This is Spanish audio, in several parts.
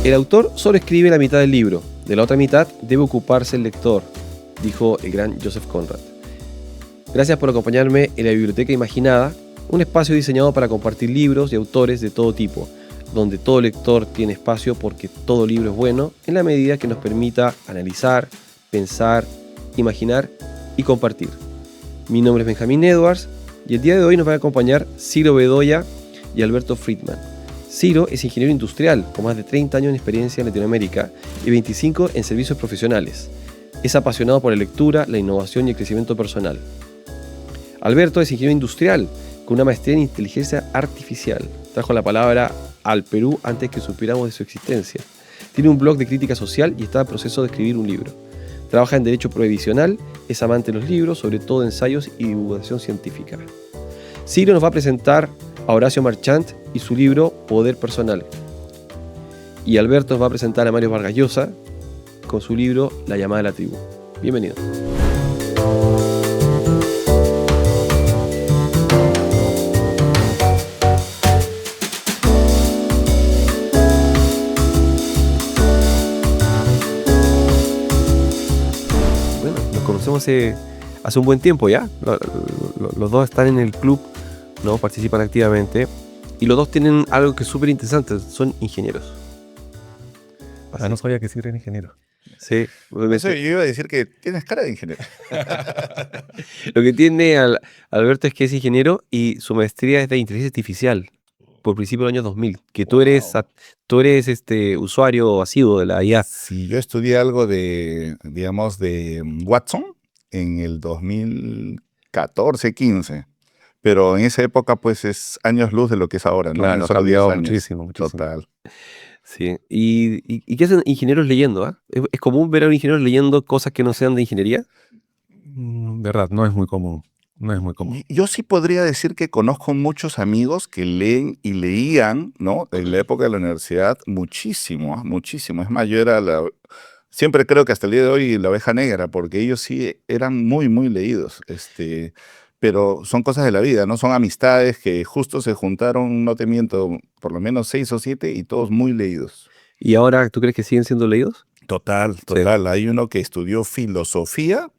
El autor solo escribe la mitad del libro, de la otra mitad debe ocuparse el lector, dijo el gran Joseph Conrad. Gracias por acompañarme en la Biblioteca Imaginada, un espacio diseñado para compartir libros y autores de todo tipo, donde todo lector tiene espacio porque todo libro es bueno en la medida que nos permita analizar, pensar, imaginar y compartir. Mi nombre es Benjamín Edwards y el día de hoy nos van a acompañar Ciro Bedoya y Alberto Friedman. Ciro es ingeniero industrial con más de 30 años de experiencia en Latinoamérica y 25 en servicios profesionales. Es apasionado por la lectura, la innovación y el crecimiento personal. Alberto es ingeniero industrial con una maestría en inteligencia artificial. Trajo la palabra al Perú antes que supiéramos de su existencia. Tiene un blog de crítica social y está en proceso de escribir un libro. Trabaja en derecho prohibicional, es amante de los libros, sobre todo ensayos y divulgación científica. Ciro nos va a presentar a Horacio Marchant y su libro Poder Personal. Y Alberto nos va a presentar a Mario Vargas Llosa con su libro La llamada de la tribu. Bienvenidos. Conocemos hace un buen tiempo ya. Los dos están en el club, ¿no? Participan activamente y los dos tienen algo que es súper interesante, son ingenieros. No sabía que sí eres ingeniero. Sí. Yo iba a decir que tienes cara de ingeniero. Lo que tiene Alberto es que es ingeniero y su maestría es de inteligencia artificial por principio del año 2000, que tú eres usuario asiduo de la IA. Sí, yo estudié algo de, digamos, de Watson en el 2014-15, pero en esa época pues es años luz de lo que es ahora, ¿no? Claro, ha cambiado muchísimo. Total. Sí. ¿Y qué hacen ingenieros leyendo? ¿Es común ver a un ingeniero leyendo cosas que no sean de ingeniería? Verdad, no es muy común. No es muy común. Yo sí podría decir que conozco muchos amigos que leen y leían, ¿no? En la época de la universidad, muchísimo, muchísimo. Es más, siempre creo que hasta el día de hoy la oveja negra, porque ellos sí eran muy, muy leídos. Pero son cosas de la vida, ¿no? Son amistades que justo se juntaron, no te miento, por lo menos 6 o 7 y todos muy leídos. ¿Y ahora tú crees que siguen siendo leídos? Total. Sí. Hay uno que estudió filosofía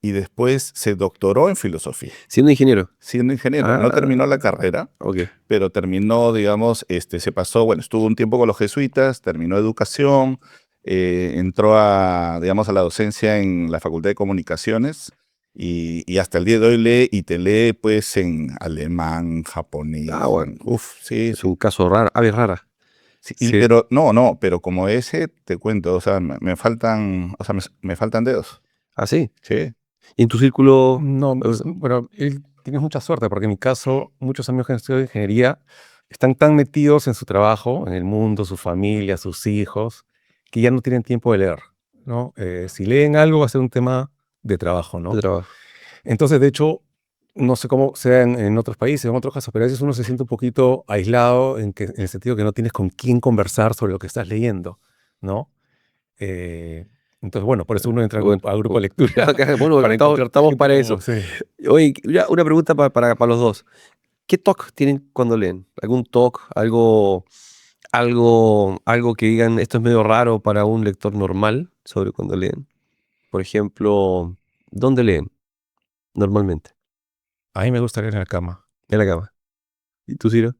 y después se doctoró en filosofía. ¿Siendo ingeniero? Siendo ingeniero. No terminó la carrera, pero terminó, digamos, se pasó, bueno, estuvo un tiempo con los jesuitas, terminó educación, entró a la docencia en la Facultad de Comunicaciones y hasta el día de hoy lee y te lee pues en alemán, japonés. Bueno. Sí. Es un caso raro, ave rara. Sí. Pero pero como ese, te cuento, o sea, me faltan dedos. ¿Ah, sí? Sí. ¿Y en tu círculo? No, bueno, tienes mucha suerte porque en mi caso, muchos amigos que han estudiado ingeniería están tan metidos en su trabajo, en el mundo, su familia, sus hijos, que ya no tienen tiempo de leer, ¿no? Si leen algo va a ser un tema de trabajo, ¿no? De trabajo. Entonces, de hecho, no sé cómo sea en otros países, en otros casos, pero a veces uno se siente un poquito aislado en el sentido que no tienes con quién conversar sobre lo que estás leyendo, ¿no? Entonces, bueno, por eso uno entra al grupo de lectura. Bueno, estamos para eso. Sí. Oye, ya una pregunta para los dos. ¿Qué TOC tienen cuando leen? ¿Algún TOC? ¿Algo que digan esto es medio raro para un lector normal sobre cuando leen? Por ejemplo, ¿dónde leen normalmente? A mí me gusta leer en la cama. En la cama. ¿Y tú, Ciro?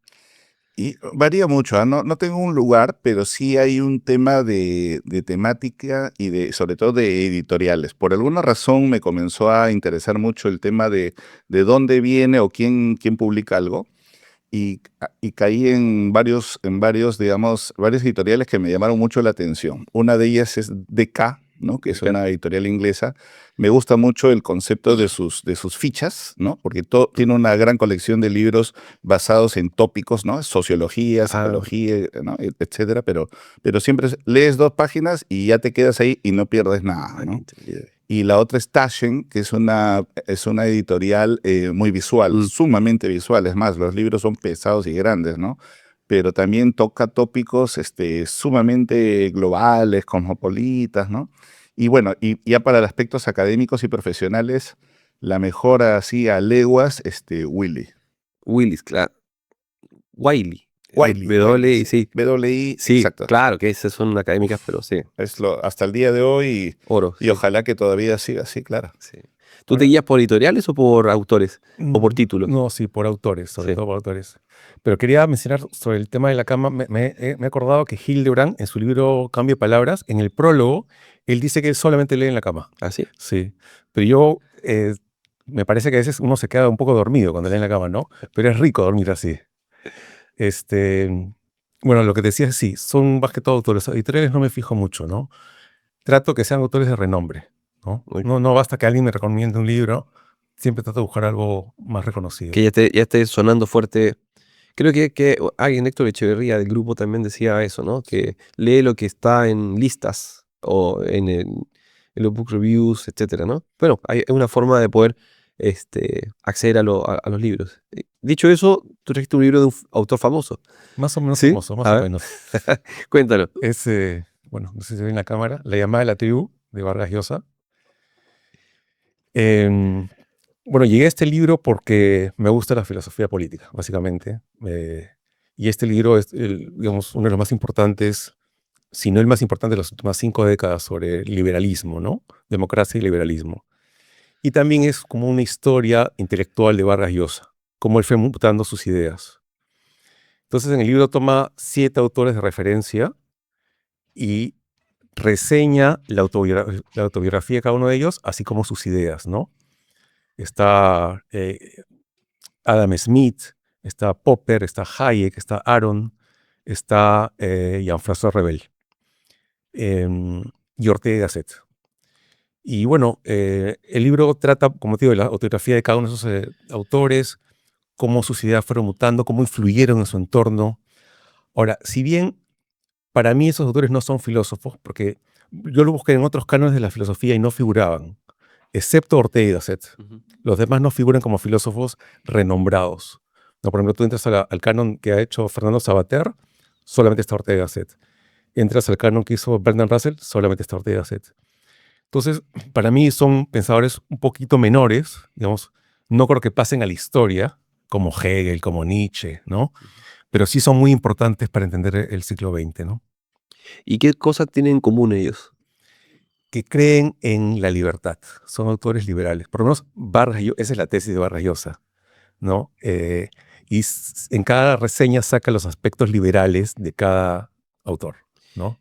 Y varía mucho, no tengo un lugar, pero sí hay un tema de temática y sobre todo de editoriales. Por alguna razón me comenzó a interesar mucho el tema de dónde viene o quién publica algo. Y caí en varios, digamos, varias editoriales que me llamaron mucho la atención. Una de ellas es DK, ¿no? Que es una editorial inglesa. Me gusta mucho el concepto de sus fichas, ¿no? Porque tiene una gran colección de libros basados en tópicos, ¿no? Sociología, psicología, ¿no? Etcétera. Pero siempre lees 2 páginas y ya te quedas ahí y no pierdes nada, ¿no? Y la otra es Taschen, que es una editorial muy visual, sumamente visual. Es más, los libros son pesados y grandes, ¿no? Pero también toca tópicos sumamente globales, cosmopolitas, ¿no? Y bueno, y ya para los aspectos académicos y profesionales, la mejor así a leguas, Wiley. Willis, claro. Wiley. WI, sí. WI, Sí, exacto. claro que esas son académicas, pero sí, Hasta el día de hoy oro. y Sí, ojalá que todavía siga así, claro. sí. ¿Tú te guías por editoriales o por autores? ¿O por títulos? No, sí, por autores, sobre Sí. todo por autores. Pero quería mencionar sobre el tema de la cama. Me he acordado que Hildebrand, en su libro Cambio de Palabras, en el prólogo, él dice que él solamente lee en la cama. ¿Ah, sí? Sí. Pero yo, me parece que a veces uno se queda un poco dormido cuando lee en la cama, ¿no? Pero es rico dormir así. Bueno, lo que te decía es sí, son más que todo autores. Editoriales no me fijo mucho, ¿no? Trato que sean autores de renombre, ¿no? Muy- No basta que alguien me recomiende un libro, siempre trato de buscar algo más reconocido. Que ya esté sonando fuerte. Creo que alguien, Héctor Echeverría del grupo, también decía eso, ¿no? Que lee lo que está en listas o en los book reviews, etcétera, ¿no? Bueno, hay una forma de poder acceder a los libros. Dicho eso, tú trajiste un libro de un autor famoso. Más o menos ¿Sí? famoso, más A o ver. menos. Cuéntalo. Es, bueno, no sé si se ve en la cámara, La llamada de la tribu, de Vargas Llosa. Em, bueno, llegué a este libro porque me gusta la filosofía política, básicamente. Y este libro es, digamos, uno de los más importantes, si no el más importante de las últimas 5 décadas sobre liberalismo, ¿no? Democracia y liberalismo. Y también es como una historia intelectual de Vargas Llosa, cómo él fue mutando sus ideas. Entonces, en el libro toma 7 autores de referencia y reseña la autobiografía de cada uno de ellos, así como sus ideas, ¿no? Está Adam Smith, está Popper, está Hayek, está Aron, está Jean-François Revel y Ortega y Gasset. Y bueno, el libro trata, como te digo, de la autobiografía de cada uno de esos autores, cómo sus ideas fueron mutando, cómo influyeron en su entorno. Ahora, si bien para mí esos autores no son filósofos, porque yo lo busqué en otros cánones de la filosofía y no figuraban, excepto Ortega y Gasset. Los demás no figuran como filósofos renombrados. No, por ejemplo, tú entras al canon que ha hecho Fernando Savater, solamente está Ortega y Gasset. Entras al canon que hizo Bertrand Russell, solamente está Ortega y Gasset. Entonces, para mí son pensadores un poquito menores, digamos, no creo que pasen a la historia, como Hegel, como Nietzsche, ¿no? Pero sí son muy importantes para entender el siglo XX, ¿no? ¿Y qué cosas tienen en común ellos? Que creen en la libertad. Son autores liberales. Por lo menos esa es la tesis de Vargas Llosa, ¿no? Y en cada reseña saca los aspectos liberales de cada autor, ¿no?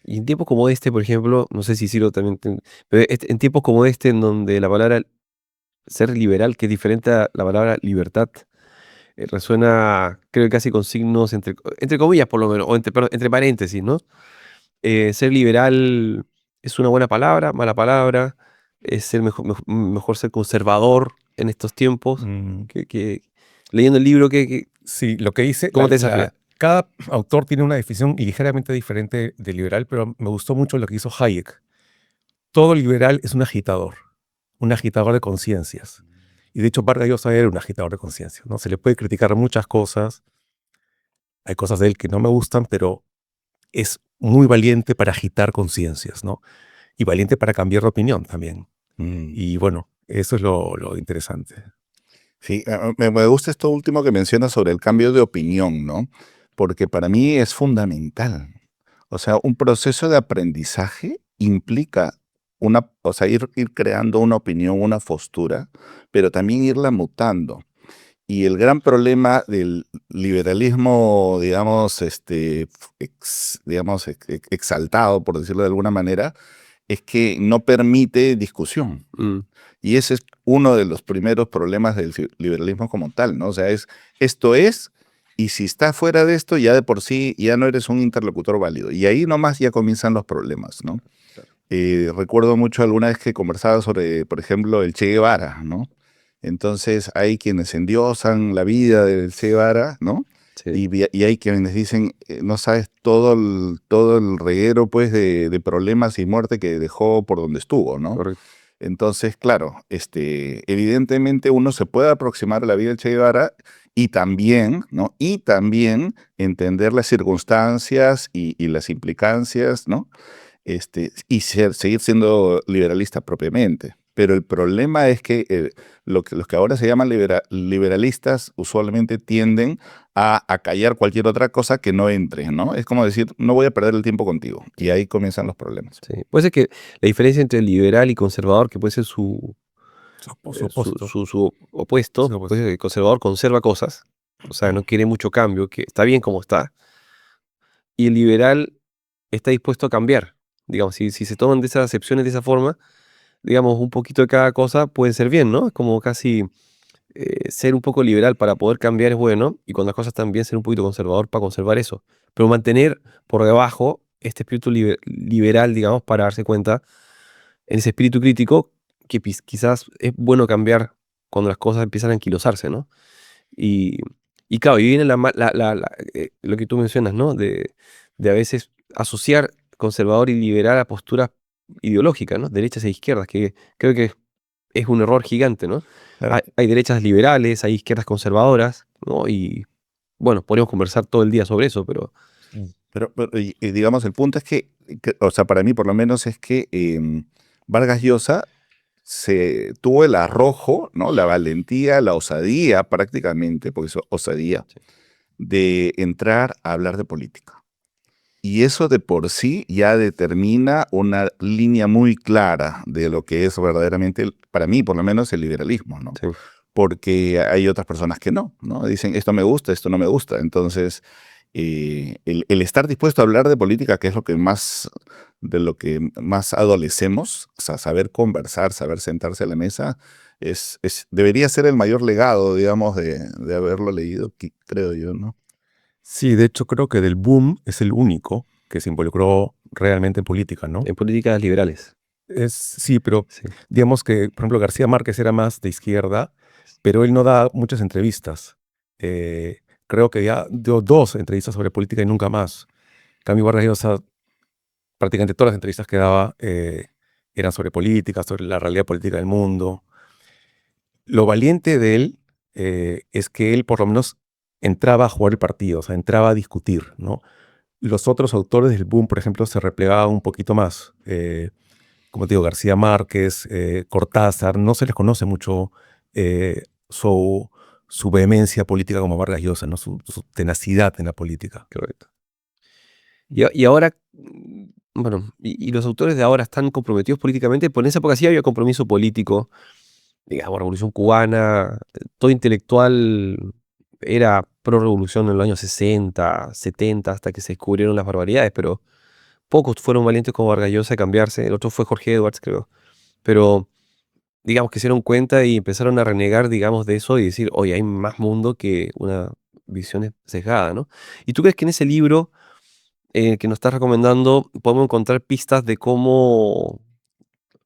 Y en tiempos como este, por ejemplo, no sé si Ciro también, pero en tiempos como este, en donde la palabra ser liberal, que es diferente a la palabra libertad, resuena, creo que casi con signos entre comillas, por lo menos, o perdón, entre paréntesis, ¿no? Ser liberal es una buena palabra, mala palabra, es ser mejor ser conservador en estos tiempos. Leyendo el libro, Sí, lo que dice, ¿cómo te desafía? cada autor tiene una definición ligeramente diferente de liberal, pero me gustó mucho lo que hizo Hayek. Todo liberal es un agitador de conciencias. Y de hecho, Vargas Llosa era un agitador de conciencias, ¿no? Se le puede criticar muchas cosas. Hay cosas de él que no me gustan, pero es muy valiente para agitar conciencias, ¿no? Y valiente para cambiar de opinión también. Y bueno, eso es lo interesante. Sí, me gusta esto último que mencionas sobre el cambio de opinión, ¿no? Porque para mí es fundamental. O sea, un proceso de aprendizaje implica o sea, ir creando una opinión, una postura, pero también irla mutando. Y el gran problema del liberalismo, digamos, exaltado, por decirlo de alguna manera, es que no permite discusión. Y ese es uno de los primeros problemas del liberalismo como tal, ¿no? O sea, esto es, y si está fuera de esto, ya de por sí ya no eres un interlocutor válido. Y ahí nomás ya comienzan los problemas, ¿no? Recuerdo mucho alguna vez que conversaba sobre, por ejemplo, el Che Guevara, ¿no? Entonces hay quienes endiosan la vida del Che Guevara, ¿no? Sí. Y hay quienes dicen, no sabes todo el reguero pues, de problemas y muerte que dejó por donde estuvo, ¿no? Correcto. Entonces, claro, evidentemente uno se puede aproximar a la vida del Che Guevara y también, ¿no? Y también entender las circunstancias y las implicancias, ¿no? Y seguir siendo liberalista propiamente. Pero el problema es que los que ahora se llaman liberalistas usualmente tienden a callar cualquier otra cosa que no entre, ¿no? Es como decir, no voy a perder el tiempo contigo. Y ahí comienzan los problemas. Sí. Puede ser que la diferencia entre liberal y conservador, que puede ser su Su su opuesto. opuesto, Su opuesto. puede ser que el conservador conserva cosas, o sea, no quiere mucho cambio, que está bien como está, y el liberal está dispuesto a cambiar. Digamos, si se toman de esas acepciones de esa forma, digamos, un poquito de cada cosa puede ser bien, ¿no? Es como casi ser un poco liberal para poder cambiar es bueno, y cuando las cosas están bien, ser un poquito conservador para conservar eso. Pero mantener por debajo este espíritu liberal, digamos, para darse cuenta en ese espíritu crítico que quizás es bueno cambiar cuando las cosas empiezan a anquilosarse, ¿no? Y, y claro, y viene lo que tú mencionas, ¿no? De a veces asociar conservador y liberal a posturas ideológicas, ¿no? Derechas e izquierdas, que creo que es un error gigante, ¿no? Claro. Hay derechas liberales, hay izquierdas conservadoras, ¿no? Y bueno, podríamos conversar todo el día sobre eso, pero Pero, digamos, el punto es o sea, para mí por lo menos es que Vargas Llosa tuvo el arrojo, ¿no? La valentía, la osadía prácticamente, porque es osadía, Sí. de entrar a hablar de política. Y eso de por sí ya determina una línea muy clara de lo que es verdaderamente, para mí por lo menos, el liberalismo, ¿no? sí. Porque hay otras personas que no, ¿no? Dicen, esto me gusta, esto no me gusta. Entonces, el estar dispuesto a hablar de política, que es de lo que más adolecemos, o sea, saber conversar, saber sentarse a la mesa, debería ser el mayor legado, digamos, de haberlo leído, creo yo, ¿no? Sí, de hecho creo que del boom es el único que se involucró realmente en política, ¿no? En políticas liberales. Sí, pero Sí. digamos que, por ejemplo, García Márquez era más de izquierda, pero él no da muchas entrevistas. Creo que ya dio 2 entrevistas sobre política y nunca más. En cambio, Vargas Llosa, prácticamente todas las entrevistas que daba eran sobre política, sobre la realidad política del mundo. Lo valiente de él es que él por lo menos entraba a jugar el partido, o sea, entraba a discutir, ¿no? Los otros autores del boom, por ejemplo, se replegaban un poquito más. Como te digo, García Márquez, Cortázar, no se les conoce mucho eh, su, su vehemencia política como Vargas Llosa, ¿no? Su tenacidad en la política. Correcto. Y ahora, bueno, y los autores de ahora están comprometidos políticamente, pues en esa época sí había compromiso político, digamos, Revolución Cubana, todo intelectual era pro revolución en los años 60, 70, hasta que se descubrieron las barbaridades, pero pocos fueron valientes como Vargas Llosa a cambiarse, el otro fue Jorge Edwards, creo, pero digamos que se dieron cuenta y empezaron a renegar, digamos, de eso y decir, oye, hay más mundo que una visión sesgada, ¿no? ¿Y tú crees que en ese libro que nos estás recomendando podemos encontrar pistas de cómo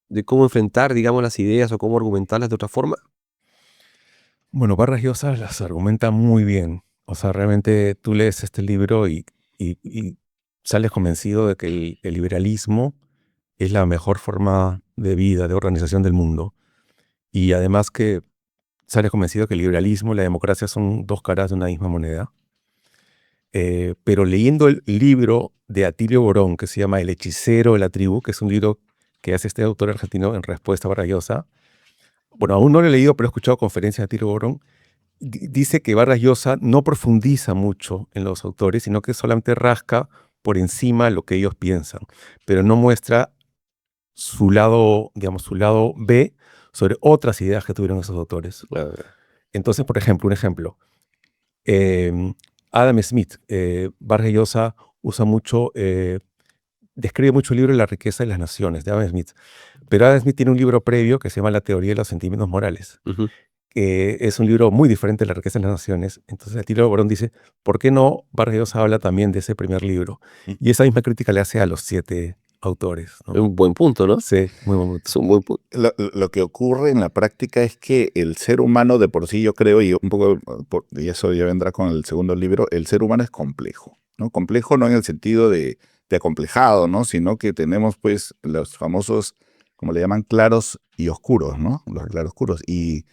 enfrentar, digamos, las ideas o cómo argumentarlas de otra forma? Bueno, Vargas Llosa las argumenta muy bien. O sea, realmente tú lees este libro y sales convencido de que el liberalismo es la mejor forma de vida, de organización del mundo. Y además que sales convencido que el liberalismo y la democracia son 2 caras de una misma moneda. Pero leyendo el libro de Atilio Borón, que se llama El hechicero de la tribu, que es un libro que hace este autor argentino en respuesta a Vargas Llosa, bueno, aún no lo he leído, pero he escuchado conferencias de Atilio Borón, dice que Vargas Llosa no profundiza mucho en los autores, sino que solamente rasca por encima lo que ellos piensan, pero no muestra su lado, digamos, su lado B sobre otras ideas que tuvieron esos autores. Entonces, por ejemplo, un ejemplo, Adam Smith, Vargas Llosa usa mucho, describe mucho el libro La riqueza de las naciones de Adam Smith, pero Adam Smith tiene un libro previo que se llama La teoría de los sentimientos morales, Ujú. que es un libro muy diferente de La riqueza de las naciones. Entonces Atilio Borón dice, ¿por qué no Vargas Llosa habla también de ese primer libro? Y esa misma crítica le hace a los 7 autores, Es ¿no? un buen punto, ¿no? Sí, muy buen punto. Es un buen punto. Lo que ocurre en la práctica es que el ser humano de por sí, yo creo, y un poco, y eso ya vendrá con el segundo libro, el ser humano es complejo, ¿no? Complejo no en el sentido de acomplejado, ¿no? Sino que tenemos pues los famosos, como le llaman, claros y oscuros, ¿no? Los claroscuros. Y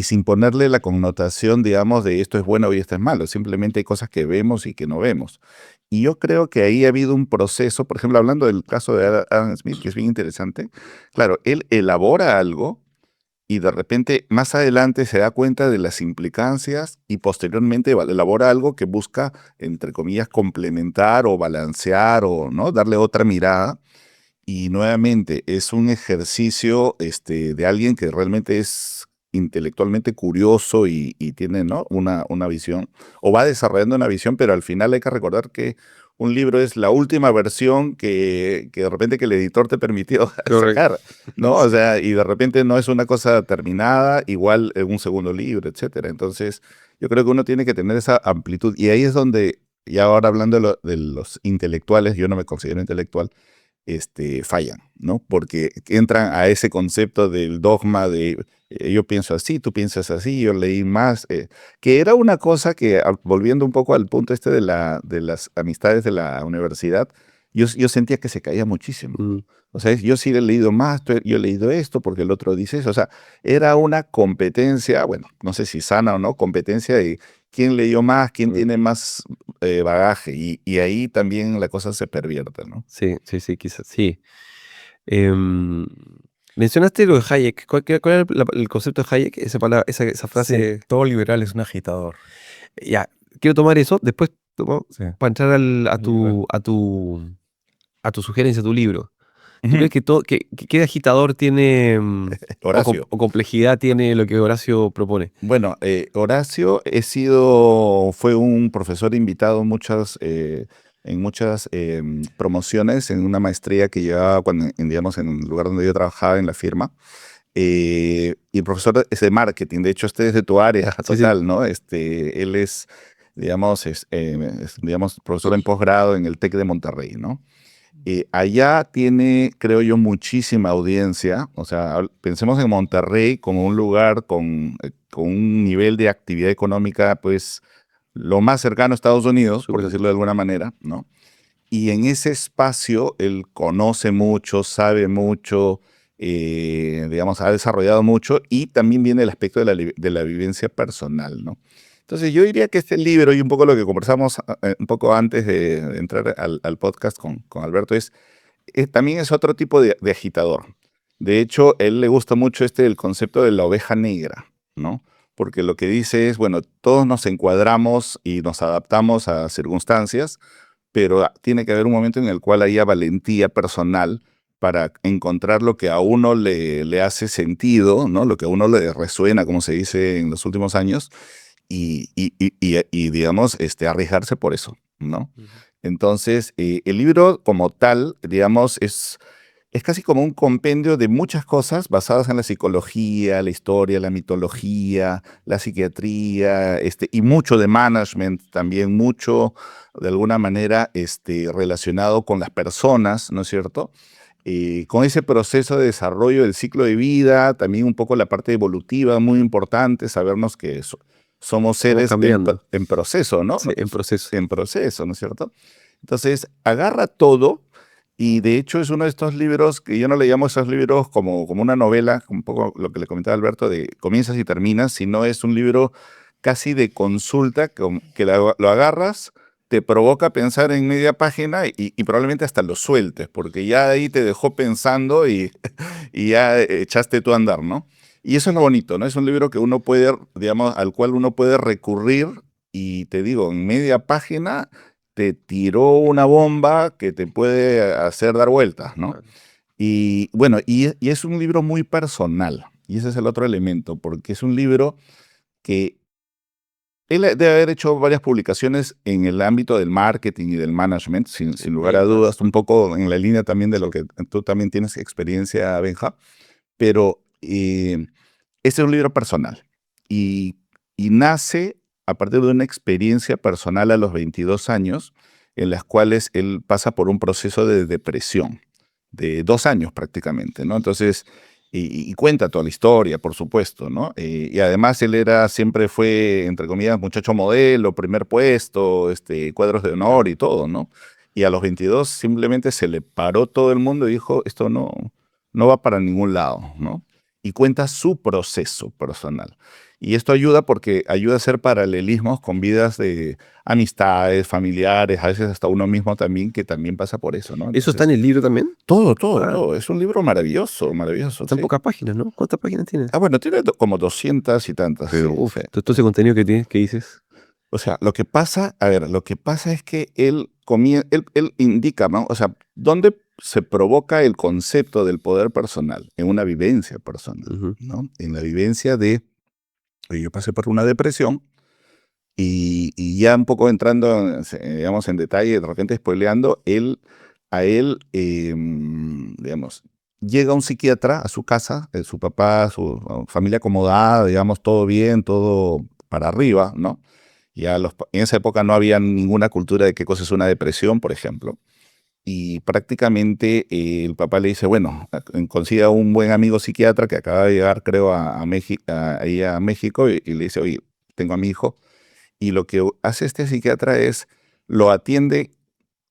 sin ponerle la connotación, digamos, de esto es bueno y esto es malo. Simplemente hay cosas que vemos y que no vemos. Y yo creo que ahí ha habido un proceso, por ejemplo, hablando del caso de Adam Smith, que es bien interesante. Claro, él elabora algo y de repente más adelante se da cuenta de las implicancias y posteriormente elabora algo que busca, entre comillas, complementar o balancear o, ¿no?, darle otra mirada. Y nuevamente es un ejercicio de alguien que realmente es intelectualmente curioso y tiene, ¿no?, una visión, o va desarrollando una visión, pero al final hay que recordar que un libro es la última versión que de repente que el editor te permitió Correcto. sacar, ¿no? O sea, y de repente no es una cosa terminada, igual en un segundo libro, etcétera. Entonces, yo creo que uno tiene que tener esa amplitud. Y ahí es donde, y ahora hablando de los intelectuales, yo no me considero intelectual, fallan, ¿no? Porque entran a ese concepto del dogma de yo pienso así, tú piensas así, yo leí más, que era una cosa que, volviendo un poco al punto de las amistades de la universidad, yo sentía que se caía muchísimo. Mm, O sea, yo sí he leído más, yo he leído esto porque el otro dice eso. O sea, era una competencia, bueno, no sé si sana o no, competencia de quién leyó más, quién mm. tiene más bagaje. Y ahí también la cosa se pervierte, ¿no? Sí, sí, sí, quizás, sí. Em, mencionaste lo de Hayek. ¿Cuál era el concepto de Hayek? Esa palabra, esa Sí, frase. todo liberal es un agitador. Ya, quiero tomar eso, después Sí. para entrar a Liberal. tu sugerencia, a tu libro. ¿Tú Ujú. crees que qué agitador tiene Horacio. o complejidad tiene lo que Horacio propone? Bueno, Horacio fue un profesor invitado en muchas promociones en una maestría que llevaba digamos, en el lugar donde yo trabajaba en la firma. Y el profesor es de marketing, de hecho, este es de tu área Sí, sí. total, ¿no? Él es, digamos, digamos, profesor en posgrado en el TEC de Monterrey, ¿no? Allá tiene, creo yo, muchísima audiencia. O sea, pensemos en Monterrey como un lugar con un nivel de actividad económica, pues, lo más cercano a Estados Unidos, por Súper. decirlo de alguna manera, ¿no? Y en ese espacio él conoce mucho, sabe mucho, digamos, ha desarrollado mucho y también viene el aspecto de la vivencia personal, ¿no? Entonces yo diría que este libro y un poco lo que conversamos un poco antes de entrar al podcast con Alberto también es otro tipo de agitador. De hecho, a él le gusta mucho el concepto de la oveja negra, ¿no? Porque lo que dice es, bueno, todos nos encuadramos y nos adaptamos a circunstancias, pero tiene que haber un momento en el cual haya valentía personal para encontrar lo que a uno le hace sentido, ¿no? Lo que a uno le resuena, como se dice en los últimos años, y, digamos, arriesgarse por eso, ¿no? Ujú. Entonces, el libro como tal, digamos, es casi como un compendio de muchas cosas basadas en la psicología, la historia, la mitología, la psiquiatría, y mucho de management, también mucho, de alguna manera, relacionado con las personas, ¿no es cierto? Con ese proceso de desarrollo del ciclo de vida, también un poco la parte evolutiva, muy importante, sabernos que somos Vamos seres cambiando. en proceso, ¿no? Sí, en proceso. En proceso, ¿no es cierto? Entonces, agarra todo y de hecho es uno de estos libros que yo no le llamo esos libros como una novela, un poco lo que le comentaba Alberto, de comienzas y terminas, sino es un libro casi de consulta que lo agarras, te provoca pensar en media página y probablemente hasta lo sueltes, porque ya ahí te dejó pensando y ya echaste tu a andar, ¿no? Y eso es lo bonito, ¿no? Es un libro que uno puede, digamos, al cual uno puede recurrir y te digo, en media página te tiró una bomba que te puede hacer dar vueltas, ¿no? Ah, Y bueno, y es un libro muy personal, y ese es el otro elemento, porque es un libro que él debe haber hecho varias publicaciones en el ámbito del marketing y del management, sin lugar a ventas. dudas, un poco en la línea también de lo Sí. que tú también tienes experiencia, Benja, pero este es un libro personal y, y nace a partir de una experiencia personal a los 22 años en las cuales él pasa por un proceso de depresión de 2 años prácticamente, ¿no? Entonces, y cuenta toda la historia, por supuesto, ¿no? Y además él siempre fue, entre comillas, muchacho modelo, primer puesto, cuadros de honor y todo, ¿no? Y a los 22 simplemente se le paró todo el mundo y dijo, esto no va para ningún lado, ¿no? y cuenta su proceso personal. Y esto ayuda porque ayuda a hacer paralelismos con vidas de amistades, familiares, a veces hasta uno mismo también, que también pasa por eso, ¿no? ¿Eso está en Entonces, el libro también? todo, todo, Ah, todo. Es un libro maravilloso, maravilloso, están sí. pocas páginas, ¿no? ¿Cuántas páginas tiene? Bueno, tiene como 200 y tantas. Pero, Sí, uf, sí. todo ese contenido que tienes, que dices. O sea, lo que pasa es que él indica, ¿no? O sea, ¿dónde se provoca el concepto del poder personal? En una vivencia personal, Ujú. ¿no? En la vivencia de, oye, yo pasé por una depresión y ya un poco entrando, digamos, en detalle, de repente spoileando, digamos, llega un psiquiatra a su casa, su papá, su familia acomodada, digamos, todo bien, todo para arriba, ¿no? En esa época no había ninguna cultura de qué cosa es una depresión, por ejemplo. Y prácticamente el papá le dice, bueno, consiga un buen amigo psiquiatra que acaba de llegar, creo, a México, y le dice, oye, tengo a mi hijo. Y lo que hace este psiquiatra es, lo atiende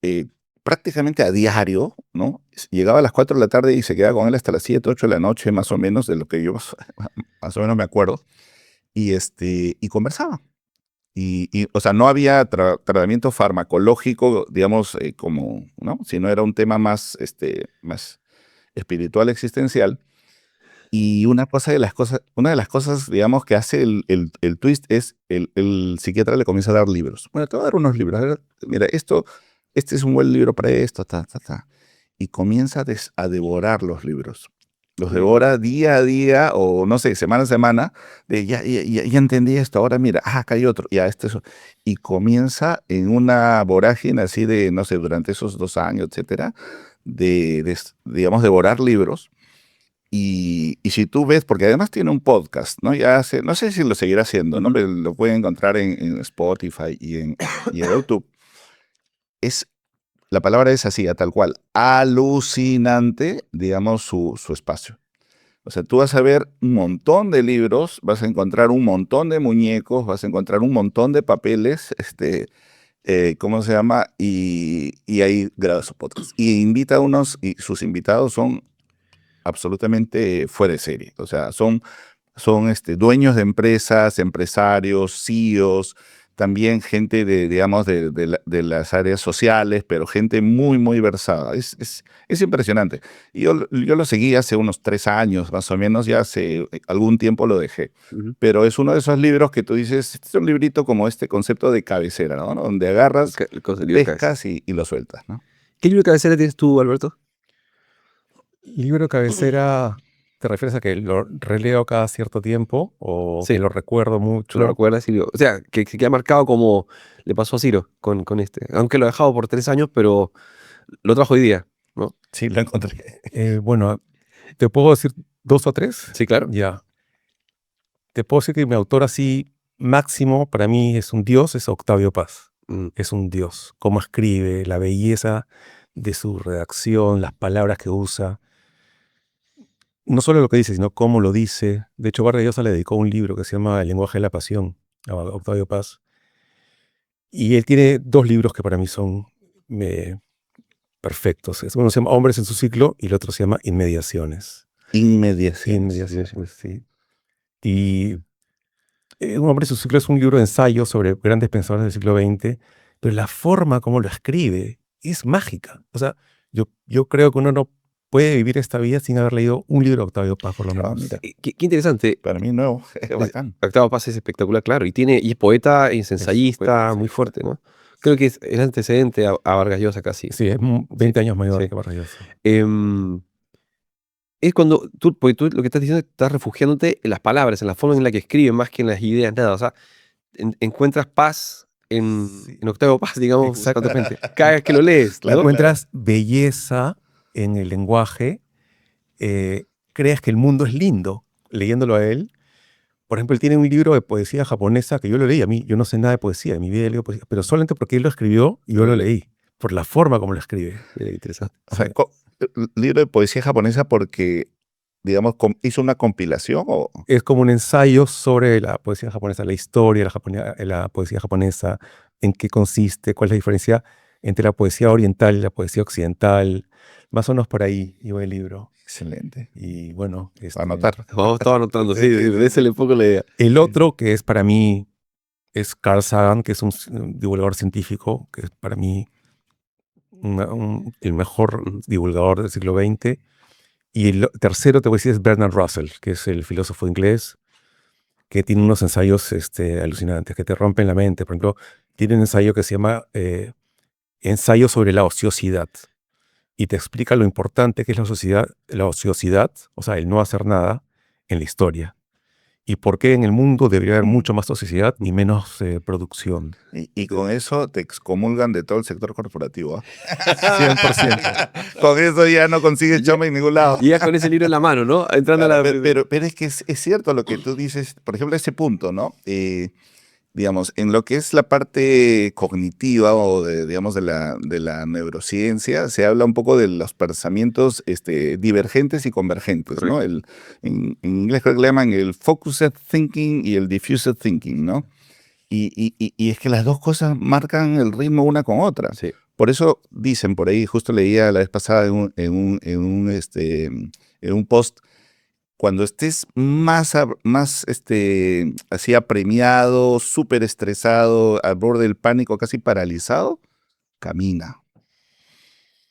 eh, prácticamente a diario, ¿no? Llegaba a las 4 de la tarde y se quedaba con él hasta las 7, 8 de la noche, más o menos, de lo que yo más o menos me acuerdo. Y conversaba. O sea, no había tratamiento farmacológico, digamos, como, ¿no? Sino era un tema más espiritual, existencial. Y una de las cosas, digamos, que hace el twist es el psiquiatra le comienza a dar libros. Bueno, te voy a dar unos libros. A ver, mira, este es un buen libro para esto, ta, ta, ta. Y comienza a devorar los libros. Los devora día a día o, no sé, semana a semana, de ya entendí esto, ahora mira, acá hay otro, ya eso. Y comienza en una vorágine así de, no sé, durante esos 2 años, etcétera, digamos, devorar libros. Y si tú ves, porque además tiene un podcast, ¿no? No sé si lo seguirá haciendo, ¿no? Pero lo pueden encontrar en Spotify y en YouTube. La palabra es así, a tal cual, alucinante, digamos, su espacio. O sea, tú vas a ver un montón de libros, vas a encontrar un montón de muñecos, vas a encontrar un montón de papeles, ¿cómo se llama? Y ahí graba su podcast. Y invita a y sus invitados son absolutamente fuera de serie. O sea, son dueños de empresas, empresarios, CEOs, también gente digamos, de las áreas sociales, pero gente muy, muy versada. Es impresionante. Yo lo seguí hace unos 3 años, más o menos, ya hace algún tiempo lo dejé. Ujú. Pero es uno de esos libros que tú dices, este es un librito como este concepto de cabecera, ¿no? Donde agarras, El libro de cabecera. pescas y lo sueltas, ¿no? ¿Qué libro de cabecera tienes tú, Alberto? Libro de cabecera, ¿te refieres a que lo releo cada cierto tiempo o que Sí, lo recuerdo ¿tú lo mucho? recuerdas? O sea, que se queda marcado como le pasó a Ciro con este. Aunque lo ha dejado por 3 años, pero lo trajo hoy día, ¿no? Sí, lo encontré. Bueno, ¿te puedo decir 2 o 3? Sí, claro. Ya. Te puedo decir que mi autor así máximo para mí es un dios, es Octavio Paz. Mm. Es un dios. Cómo escribe, la belleza de su redacción, las palabras que usa. No solo lo que dice, sino cómo lo dice. De hecho, Vargas Llosa le dedicó un libro que se llama El lenguaje de la pasión a Octavio Paz. Y él tiene 2 libros que para mí son perfectos. Uno se llama Hombres en su ciclo y el otro se llama Inmediaciones. Inmediaciones, sí. Y Un hombre en su ciclo es un libro de ensayos sobre grandes pensadores del siglo XX, pero la forma como lo escribe es mágica. O sea, yo creo que uno no puede vivir esta vida sin haber leído un libro de Octavio Paz, por lo menos. Mira, Qué interesante. para mí nuevo, es bacán. Octavio Paz es espectacular, claro. Y es poeta, es ensayista, muy fuerte, ¿no? Creo que es el antecedente a Vargas Llosa casi. Sí, es 20 años mayor Sí. que Vargas Llosa. Es cuando porque tú lo que estás diciendo es que estás refugiándote en las palabras, en la forma en la que escribe, más que en las ideas, nada. O sea, encuentras paz en Octavio Paz, digamos, Exactamente. cada vez que lo lees. Claro, ¿no? Encuentras belleza en el lenguaje, crees que el mundo es lindo leyéndolo a él. Por ejemplo, él tiene un libro de poesía japonesa que yo lo leí. A mí, yo no sé nada de poesía, en mi vida leo poesía, pero solamente porque él lo escribió, yo lo leí, por la forma como lo escribe. Mira, interesante. O sea, libro de poesía japonesa porque, digamos, hizo una compilación o... Es como un ensayo sobre la poesía japonesa, la historia de la poesía japonesa, en qué consiste, cuál es la diferencia entre la poesía oriental y la poesía occidental. Más o menos por ahí iba el libro. Excelente. Y bueno, Para anotar. Vamos, estaba anotando, sí, de ese le pongo la idea. el otro que es para mí es Carl Sagan, que es un divulgador científico, que es para mí el mejor divulgador del siglo XX. Y el tercero, te voy a decir, es Bernard Russell, que es el filósofo inglés, que tiene unos ensayos alucinantes, que te rompen la mente. Por ejemplo, tiene un ensayo que se llama Ensayo sobre la ociosidad. Y te explica lo importante que es la ociosidad, o sea, el no hacer nada en la historia. Y por qué en el mundo debería haber mucho más ociosidad y menos producción. Y con eso te excomulgan de todo el sector corporativo. 100%. Con eso ya no consigues chamba en ningún lado. Y ya con ese libro en la mano, ¿no? Entrando Claro, a la... pero es que es cierto lo que tú dices, por ejemplo, ese punto, ¿no? Digamos, en lo que es la parte cognitiva o digamos, de la neurociencia, se habla un poco de los pensamientos divergentes y convergentes, ¿no? En inglés creo que le llaman el focused thinking y el diffused thinking, ¿no? Y es que las dos cosas marcan el ritmo una con otra. Sí. Por eso dicen por ahí, justo leía la vez pasada en un post, cuando estés más así apremiado, súper estresado, al borde del pánico, casi paralizado, camina.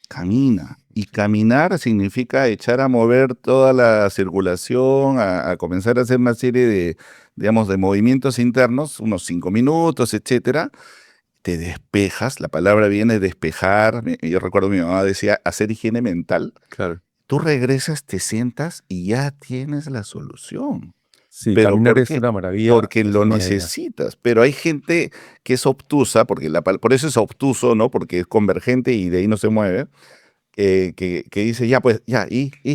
Camina. Y caminar significa echar a mover toda la circulación, a comenzar a hacer una serie de, digamos, de movimientos internos, unos 5 minutos, etcétera. Te despejas, la palabra viene despejar. Yo recuerdo mi mamá decía hacer higiene mental. Claro. Tú regresas, te sientas y ya tienes la solución. Sí, ¿Pero caminar por es qué? una maravilla. Porque es lo una maravilla. necesitas. Pero hay gente que es obtusa, porque por eso es obtuso, ¿no? Porque es convergente y de ahí no se mueve. Que dice, ya, pues, ya,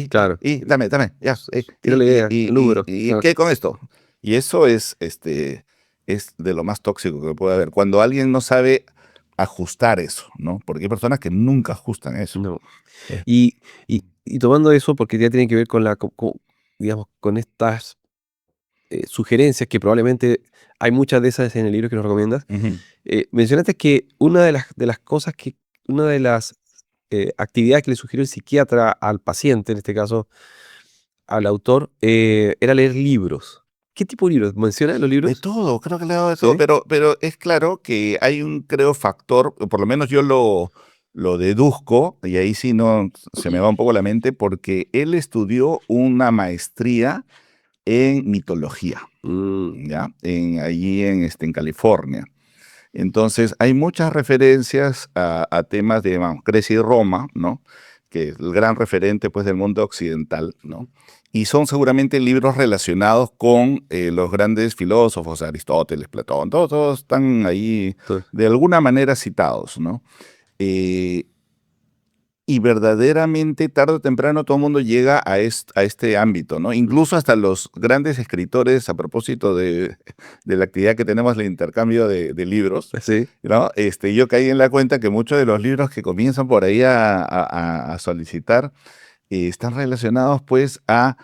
Claro. dame, ya. Tira la idea, el número. ¿Y Claro. qué con esto? Y eso es de lo más tóxico que puede haber. Cuando alguien no sabe ajustar eso, ¿no? Porque hay personas que nunca ajustan eso. No. Y tomando eso, porque ya tiene que ver con digamos, con estas sugerencias que probablemente hay muchas de esas en el libro que nos recomiendas. Ujú. Mencionaste que una de las cosas una de las actividades que le sugirió el psiquiatra al paciente, en este caso al autor, era leer libros. ¿Qué tipo de libros? ¿Menciona los libros? De todo, creo que le he dado de todo, ¿Sí? pero es claro que hay un, creo, factor, o por lo menos yo lo deduzco, y ahí sí no se me va un poco la mente, porque él estudió una maestría en mitología, ¿ya? Allí en California. Entonces, hay muchas referencias a temas de, vamos, Grecia y Roma, ¿no? Que es el gran referente, pues, del mundo occidental, ¿no? Y son seguramente libros relacionados con los grandes filósofos, Aristóteles, Platón, todos están ahí Sí. de alguna manera citados, ¿no? Eh, y verdaderamente, tarde o temprano, todo el mundo llega a este ámbito, ¿no? Incluso hasta los grandes escritores, a propósito de la actividad que tenemos, el intercambio de libros, Sí. ¿no? Yo caí en la cuenta que muchos de los libros que comienzan por ahí a solicitar están relacionados, pues, a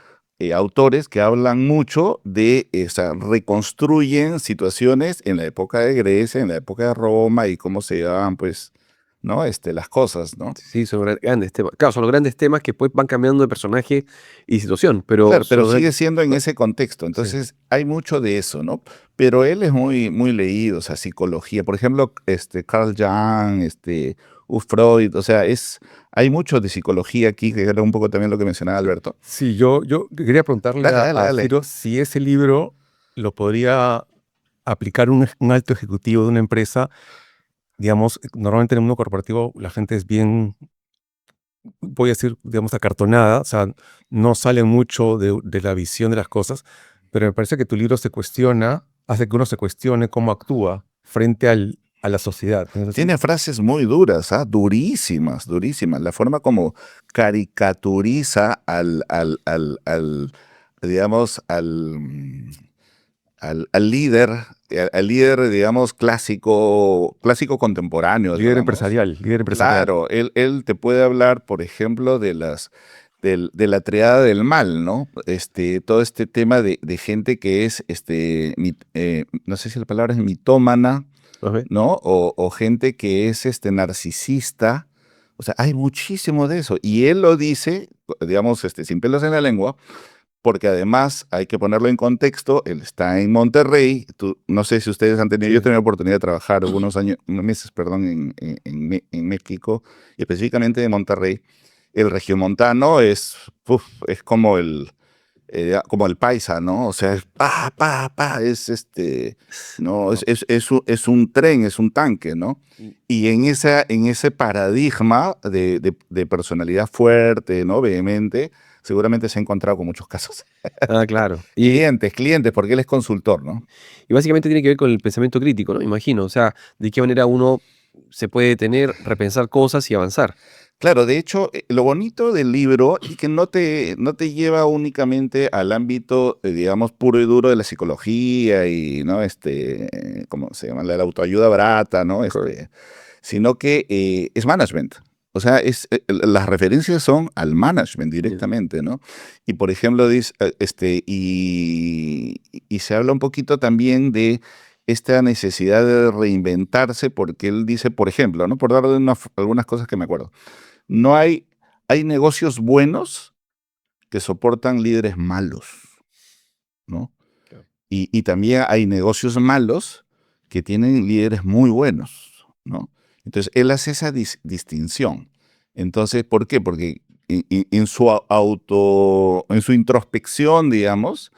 autores que hablan mucho de, o sea, reconstruyen situaciones en la época de Grecia, en la época de Roma y cómo se llevaban, pues, ¿no? Las cosas, ¿no? Sí, son grandes temas. Claro, son los grandes temas que después van cambiando de personaje y situación, pero... Claro, pero son- sigue siendo en ese contexto. Entonces, hay mucho de eso, ¿no? Pero él es muy, muy leído, o sea, psicología. Por ejemplo, Carl Jung, Freud, o sea, hay mucho de psicología aquí, que era un poco también lo que mencionaba Alberto. Sí, yo quería preguntarle a Dale. Ciro si ese libro lo podría aplicar un alto ejecutivo de una empresa. Digamos, normalmente en el mundo corporativo la gente es bien, voy a decir, digamos, acartonada, o sea, no sale mucho de la visión de las cosas, pero me parece que tu libro hace que uno se cuestione cómo actúa frente a la sociedad. Entonces, Tiene frases muy duras, durísimas, durísimas. La forma como caricaturiza digamos, al líder, digamos, clásico contemporáneo, líder digamos. empresarial. Claro, él te puede hablar, por ejemplo, de la triada del mal, ¿no? Todo este tema de gente que es, no sé si la palabra es mitómana, Ok. ¿no? O gente que es narcisista. O sea, hay muchísimo de eso. Y él lo dice, digamos, sin pelos en la lengua, porque además hay que ponerlo en contexto. Él está en Monterrey. No sé si ustedes han tenido, yo he tenido la oportunidad de trabajar unos meses, perdón, en México, y específicamente en Monterrey. El regiomontano es como el paisa, ¿no? O sea, es pa, pa, pa, no, es un tren, es un tanque, ¿no? Y en ese paradigma de personalidad fuerte, ¿no? Vehemente, seguramente se ha encontrado con muchos casos. Ah, claro. Clientes, porque él es consultor, ¿no? Y básicamente tiene que ver con el pensamiento crítico, ¿no? Me imagino. O sea, de qué manera uno se puede detener, repensar cosas y avanzar. Claro, de hecho, lo bonito del libro es que no te lleva únicamente al ámbito, digamos, puro y duro de la psicología y, ¿no? ¿Cómo se llama? La autoayuda barata, ¿no? Sino que es management. O sea, las referencias son al management directamente, ¿no? Y por ejemplo, y se habla un poquito también de esta necesidad de reinventarse, porque él dice, por ejemplo, ¿no? Por darle algunas cosas que me acuerdo. No hay negocios buenos que soportan líderes malos, ¿no? Claro. Y también hay negocios malos que tienen líderes muy buenos, ¿no? Entonces, él hace esa distinción. Entonces, ¿por qué? Porque en su introspección, digamos,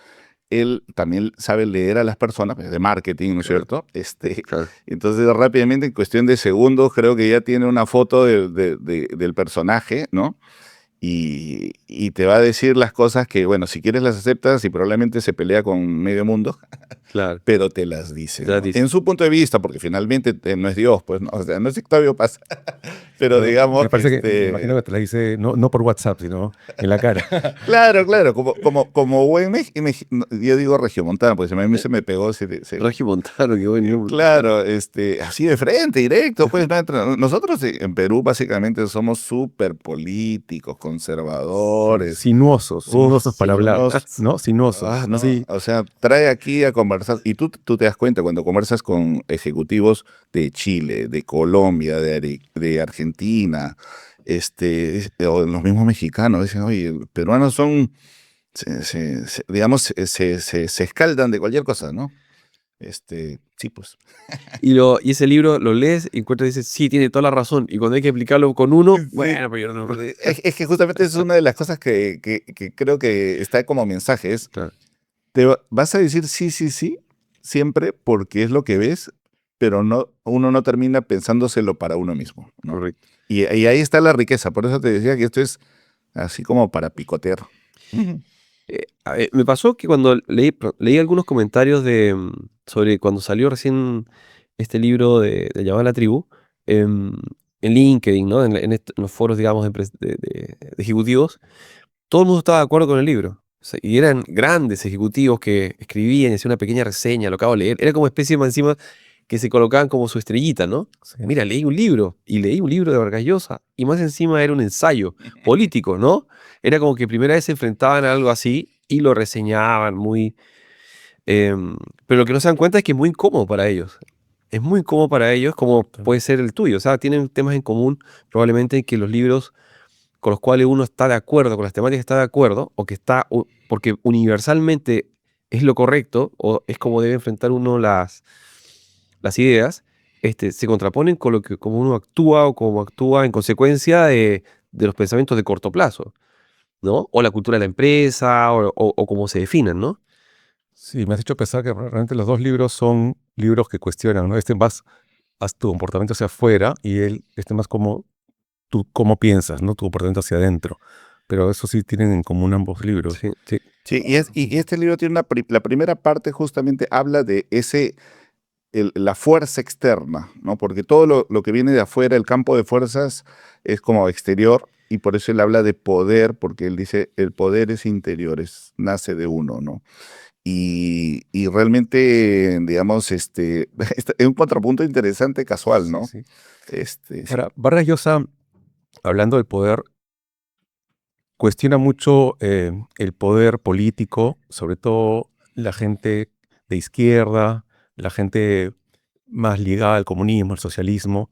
él también sabe leer a las personas, pues, de marketing, ¿no es cierto? Claro. Entonces, rápidamente, en cuestión de segundos, creo que ya tiene una foto del personaje, ¿no? Y te va a decir las cosas que, bueno, si quieres las aceptas y probablemente se pelea con medio mundo, Claro. pero te las dice, Ya ¿no? dice. En su punto de vista, porque finalmente no es Dios, pues, ¿no? O sea, no es Octavio Paz, pero digamos, Me parece que, me imagino que te la dice no por WhatsApp, sino en la cara. claro, claro, como buen yo digo regiomontano, porque a mí se me pegó Regiomontano, qué buen nombre. claro, así de frente, directo, pues nosotros en Perú básicamente somos súper políticos, conservadores. Sinuosos para hablar, Sinuosos. ¿no? Sinuosos, No, así. o sea, trae aquí a conversar, y tú te das cuenta cuando conversas con ejecutivos de Chile, de Colombia, de Argentina, o los mismos mexicanos, dicen, oye, peruanos son, digamos, se escaldan de cualquier cosa, ¿no? Sí, pues. Y ese libro lo lees y encuentras y dices, sí, tiene toda la razón. Y cuando hay que explicarlo con uno, Sí. bueno, pero yo no. Es que justamente es una de las cosas que creo que está como mensaje, es, Claro, vas a decir sí, sí, sí, siempre porque es lo que ves, pero uno no termina pensándoselo para uno mismo, ¿no? correcto. Y ahí está la riqueza, por eso te decía que esto es así como para picotear. Ujú. Me pasó que cuando leí algunos comentarios sobre cuando salió recién este libro de Llamada a la Tribu, em, en LinkedIn, ¿no? En los foros, digamos, de ejecutivos, todo el mundo estaba de acuerdo con el libro. O sea, y eran grandes ejecutivos que escribían y hacían una pequeña reseña, lo acabo de leer. Era como especie más encima que se colocaban como su estrellita, ¿no? Sí. Mira, leí un libro y leí un libro de Vargas Llosa y más encima era un ensayo político, ¿no? Era como que primera vez se enfrentaban a algo así y lo reseñaban muy... pero lo que no se dan cuenta es que es muy incómodo para ellos. Es muy incómodo para ellos como puede ser el tuyo. O sea, tienen temas en común probablemente que los libros con los cuales uno está de acuerdo, con las temáticas está de acuerdo, o que porque universalmente es lo correcto, o es como debe enfrentar uno las ideas, se contraponen con como uno actúa o como actúa en consecuencia de los pensamientos de corto plazo, ¿no? O la cultura de la empresa, o cómo se definan, ¿no? Sí, me has hecho pensar que realmente los dos libros son libros que cuestionan, ¿no? Más haz tu comportamiento hacia afuera y más como tú cómo piensas, ¿no? Tu comportamiento hacia adentro. Pero eso sí tienen en común ambos libros. Sí, sí. Sí, y este libro tiene la primera parte justamente habla de la fuerza externa, ¿no? Porque todo lo que viene de afuera, el campo de fuerzas, es como exterior, y por eso él habla de poder, porque él dice, el poder es interior, nace de uno, ¿no? Y realmente, digamos, es un contrapunto interesante, casual, Sí, ¿no? sí. Sí. Ahora, Vargas Llosa, hablando del poder, cuestiona mucho el poder político, sobre todo la gente de izquierda, la gente más ligada al comunismo, al socialismo.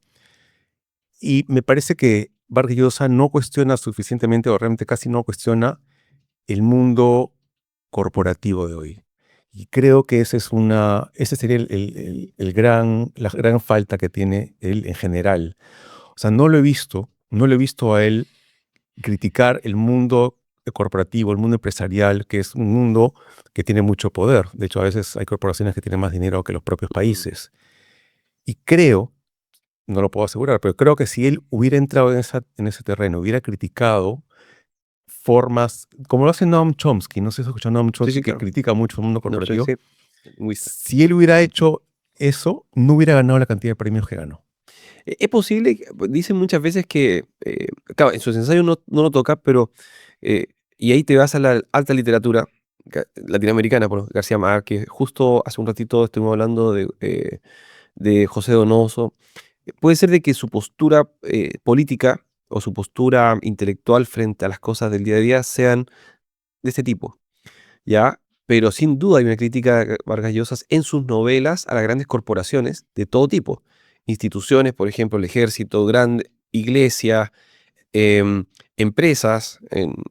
Y me parece que Vargas Llosa no cuestiona suficientemente, o realmente casi no cuestiona, el mundo corporativo de hoy. Y creo que ese sería la gran falta que tiene él en general. O sea, no lo he visto a él criticar el mundo corporativo, el mundo empresarial, que es un mundo que tiene mucho poder. De hecho, a veces hay corporaciones que tienen más dinero que los propios países. Y creo, no lo puedo asegurar, pero creo que si él hubiera entrado en ese terreno, hubiera criticado formas, como lo hace Noam Chomsky, no sé si has escuchado a Noam Chomsky, Sí, que claro. critica mucho el mundo No, corporativo. sí. Si él hubiera hecho eso, no hubiera ganado la cantidad de premios que ganó. Es posible, dicen muchas veces que, claro, en sus ensayos no lo toca, pero, y ahí te vas a la alta literatura latinoamericana, por García Márquez, justo hace un ratito estuvimos hablando de José Donoso. Puede ser de que su postura política o su postura intelectual frente a las cosas del día a día sean de este tipo, ¿ya? Pero sin duda hay una crítica de Vargas Llosa en sus novelas a las grandes corporaciones de todo tipo. Instituciones, por ejemplo, el ejército, grande iglesia, empresas,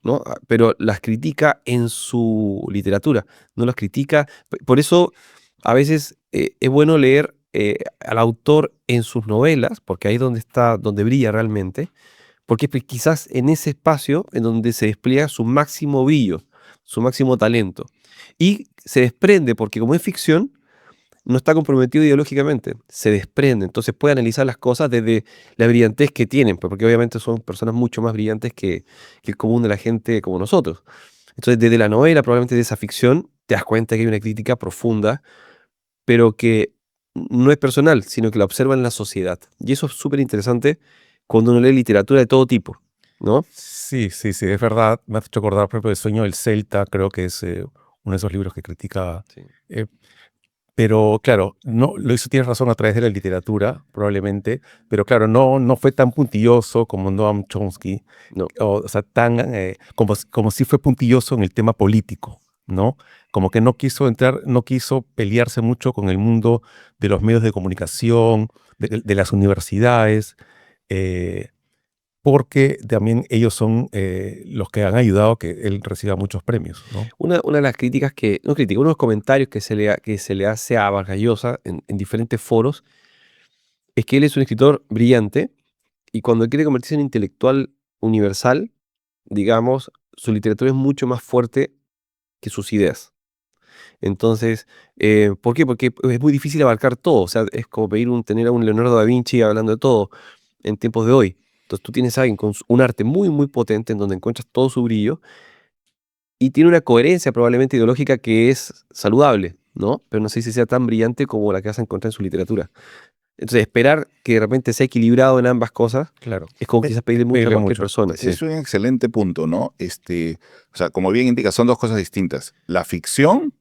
¿no? Pero las critica en su literatura, no las critica. Por eso a veces es bueno leer al autor en sus novelas, porque ahí es donde está, donde brilla realmente, porque es quizás en ese espacio en donde se despliega su máximo brillo, su máximo talento. Y se desprende, porque como es ficción, no está comprometido ideológicamente, se desprende, entonces puede analizar las cosas desde la brillantez que tienen, pues, porque obviamente son personas mucho más brillantes que el común de la gente como nosotros. Entonces, desde la novela, probablemente de esa ficción, te das cuenta que hay una crítica profunda, pero que no es personal, sino que la observa en la sociedad. Y eso es súper interesante cuando uno lee literatura de todo tipo, ¿no? Sí, es verdad. Me has hecho acordar, por ejemplo, El sueño del Celta, creo que es uno de esos libros que critica. Sí. eh, pero claro, no, lo hizo, tienes razón, a través de la literatura, probablemente, pero claro, no fue tan puntilloso como Noam Chomsky, No. o sea, como si fue puntilloso en el tema político, ¿no? Como que no quiso pelearse mucho con el mundo de los medios de comunicación, de las universidades, eh, porque también ellos son los que han ayudado a que él reciba muchos premios, ¿no? Una de las críticas no críticas, uno de los comentarios que se le hace a Vargas Llosa en diferentes foros es que él es un escritor brillante y cuando quiere convertirse en intelectual universal, digamos, su literatura es mucho más fuerte que sus ideas. Entonces, ¿por qué? Porque es muy difícil abarcar todo. O sea, es como tener a un Leonardo da Vinci hablando de todo en tiempos de hoy. Entonces tú tienes a alguien con un arte muy, muy potente en donde encuentras todo su brillo y tiene una coherencia probablemente ideológica que es saludable, ¿no? Pero no sé si sea tan brillante como la que vas a encontrar en su literatura. Entonces, esperar que de repente sea equilibrado en ambas cosas Claro. es como quizás pedirle mucho a Pedirle cualquier mucho. persona. Sí. Es un excelente punto, ¿no? O sea, como bien indica, son dos cosas distintas. La ficción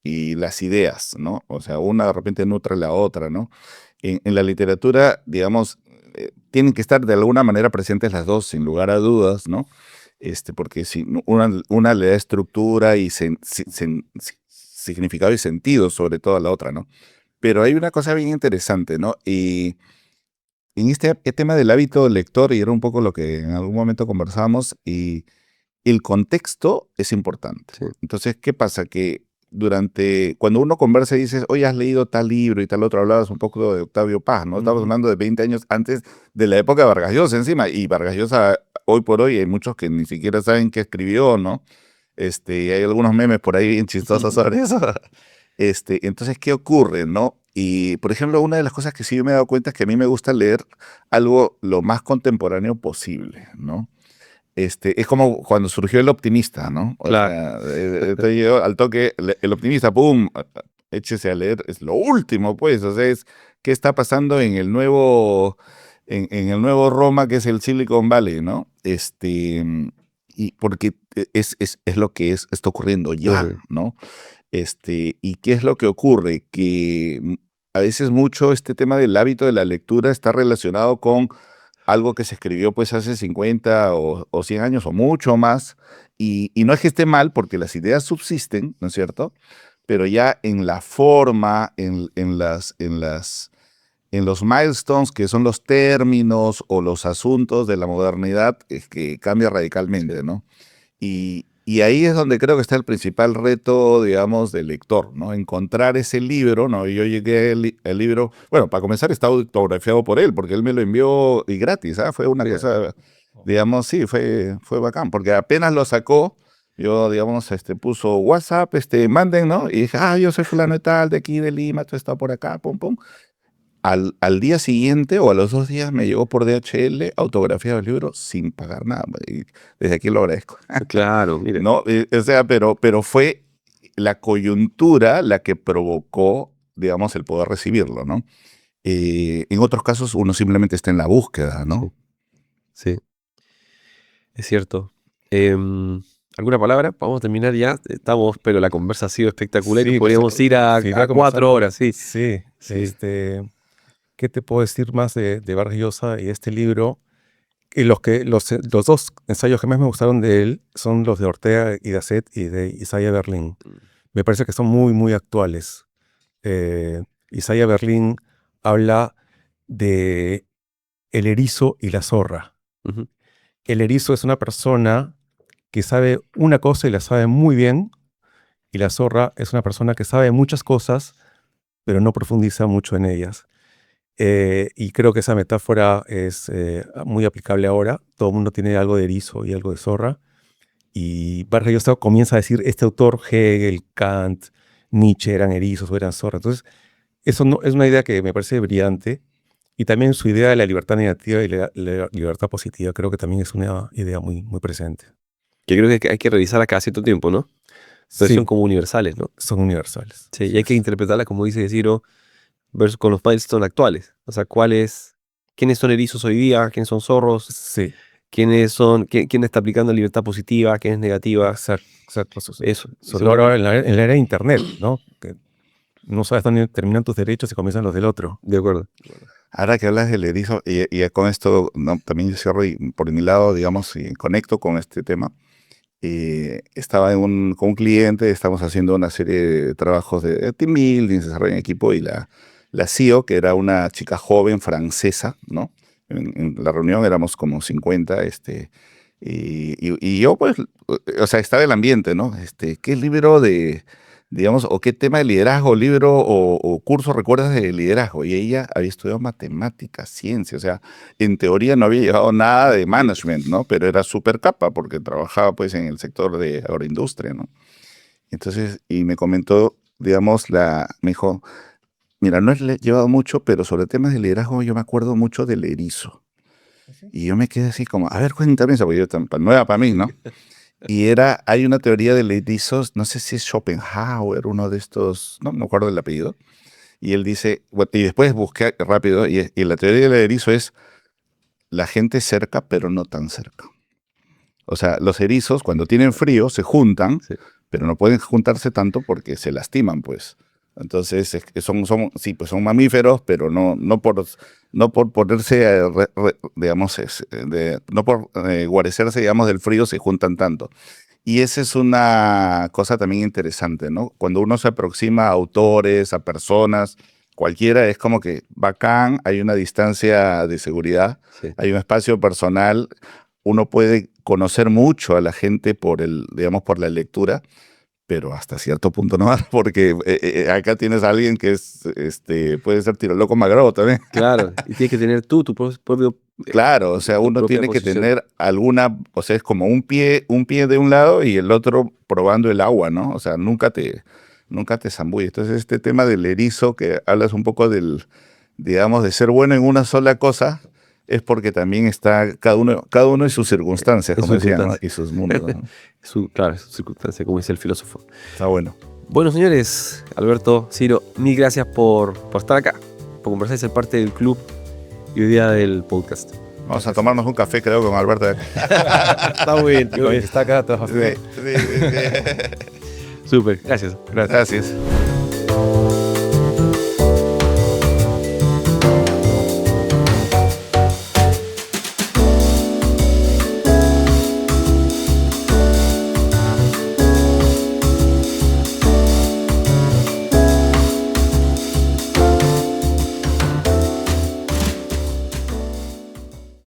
y las ideas, ¿no? O sea, una de repente nutre la otra, ¿no? En la literatura, digamos, tienen que estar de alguna manera presentes las dos, sin lugar a dudas, ¿no? Porque si una le da estructura y significado y sentido sobre todo a la otra, ¿no? Pero hay una cosa bien interesante, ¿no? Y en este tema del hábito lector, y era un poco lo que en algún momento conversamos, y el contexto es importante. Sí. Entonces, ¿qué pasa? Que cuando uno conversa y dices, oye, has leído tal libro y tal otro, hablabas un poco de Octavio Paz, ¿no? Estamos hablando de 20 años antes de la época de Vargas Llosa encima, y Vargas Llosa, hoy por hoy, hay muchos que ni siquiera saben qué escribió, ¿no? Y hay algunos memes por ahí bien chistosos sobre eso. Entonces, ¿qué ocurre, no? Y, por ejemplo, una de las cosas que sí yo me he dado cuenta es que a mí me gusta leer algo lo más contemporáneo posible, ¿no? Es como cuando surgió El Optimista, ¿no? O Claro. sea, entonces yo al toque, El Optimista, ¡pum! Échese a leer, es lo último, pues. O sea, es qué está pasando en el nuevo Roma, que es el Silicon Valley, ¿no? Y porque es lo que está ocurriendo ya, Ujú. ¿no? ¿Y qué es lo que ocurre? Que a veces mucho este tema del hábito de la lectura está relacionado con algo que se escribió pues hace 50 o 100 años o mucho más, y no es que esté mal porque las ideas subsisten, ¿no es cierto? Pero ya en la forma, en los milestones, que son los términos o los asuntos de la modernidad, es que cambia radicalmente, ¿no? Y ahí es donde creo que está el principal reto, digamos, del lector, ¿no? Encontrar ese libro, ¿no? Y yo llegué el libro, bueno, para comenzar está autografiado por él, porque él me lo envió y gratis, ¿ah? Fue una cosa, digamos, sí, fue bacán, porque apenas lo sacó, yo, digamos, puso WhatsApp, manden, ¿no? Y dije, yo soy fulano de tal, de aquí, de Lima, tú estás por acá, pum, pum. Al día siguiente o a los 2 días me llegó por DHL autografiado el libro sin pagar nada. Y desde aquí lo agradezco. Claro, mire. No, o sea, pero fue la coyuntura la que provocó, digamos, el poder recibirlo, ¿no? En otros casos uno simplemente está en la búsqueda, ¿no? Sí, es cierto. ¿Alguna palabra? Vamos a terminar ya. Estamos, pero la conversa ha sido espectacular y podríamos ir a 4 horas, sí. Sí. ¿Qué te puedo decir más de Vargas Llosa y este libro? Y los 2 ensayos que más me gustaron de él son los de Ortega y Gasset y de Isaiah Berlin. Me parece que son muy, muy actuales. Isaiah Berlin habla de el erizo y la zorra. Uh-huh. El erizo es una persona que sabe una cosa y la sabe muy bien, y la zorra es una persona que sabe muchas cosas, pero no profundiza mucho en ellas. Y creo que esa metáfora es muy aplicable ahora. Todo el mundo tiene algo de erizo y algo de zorra. Y Vargas Llosa comienza a decir, este autor, Hegel, Kant, Nietzsche eran erizos o eran zorras. Entonces, eso no, es una idea que me parece brillante. Y también su idea de la libertad negativa y la libertad positiva creo que también es una idea muy, muy presente. Que creo que hay que revisarla cada cierto tiempo, ¿no? Pero Sí, son como universales, ¿no? son universales. Sí, y hay que interpretarla, como dice Ciro, versus con los milestones actuales. O sea, quiénes son erizos hoy día, quiénes son zorros, Sí, quién está aplicando libertad positiva, quién es negativa. exacto. Eso. Sobre todo ahora en la era de Internet, ¿no? Que no sabes dónde terminan tus derechos y comienzan los del otro. De acuerdo. Ahora que hablas del erizo, y con esto también yo cierro y por mi lado, digamos, y conecto con este tema. Estaba con un cliente, estamos haciendo una serie de trabajos de team building, desarrollo en equipo, y la CEO, que era una chica joven francesa, ¿no? En la reunión éramos como 50, y yo, pues, o sea, estaba el ambiente, ¿no? ¿Qué libro digamos, o qué tema de liderazgo, libro o curso recuerdas de liderazgo? Y ella había estudiado matemáticas, ciencia, o sea, en teoría no había llevado nada de management, ¿no? Pero era súper capa porque trabajaba pues en el sector de agroindustria, ¿no? Entonces, y me comentó, digamos, me dijo, mira, no he llevado mucho, pero sobre temas de liderazgo yo me acuerdo mucho del erizo. Y yo me quedé así como, a ver, cuéntame eso, porque yo nueva para mí, ¿no? Y hay una teoría de erizos, no sé si es Schopenhauer, uno de estos, no me acuerdo del apellido, y él dice, bueno, y después busqué rápido, y la teoría del erizo es la gente cerca, pero no tan cerca. O sea, los erizos cuando tienen frío se juntan, Sí. pero no pueden juntarse tanto porque se lastiman, pues. Entonces, sí, pues son mamíferos, pero no por ponerse, digamos, no por guarecerse, digamos, del frío se juntan tanto. Y esa es una cosa también interesante, ¿no? Cuando uno se aproxima a autores, a personas, cualquiera, es como que bacán, hay una distancia de seguridad, Sí. hay un espacio personal, uno puede conocer mucho a la gente digamos, por la lectura, pero hasta cierto punto no más, porque acá tienes a alguien que puede ser tiro loco magrado también. Claro, y tienes que tener tu propio... Claro, o sea, tu uno propia tiene que posición. tener o sea, es como un pie de un lado y el otro probando el agua, ¿no? O sea, nunca te zambulles. Entonces, este tema del erizo, que hablas un poco digamos, de ser bueno en una sola cosa, es porque también está cada uno en sus circunstancias, En como sus decían, ¿no? circunstancias. Y sus mundos, ¿no? Claro, su circunstancia, como dice el filósofo. Está bueno. Bueno, señores, Alberto, Ciro, mil gracias por estar acá, por conversar y ser parte del club y hoy día del podcast. Vamos a tomarnos un café, creo, con Alberto. Está muy bien, Está acá atrás. Sí. Súper, gracias. Gracias.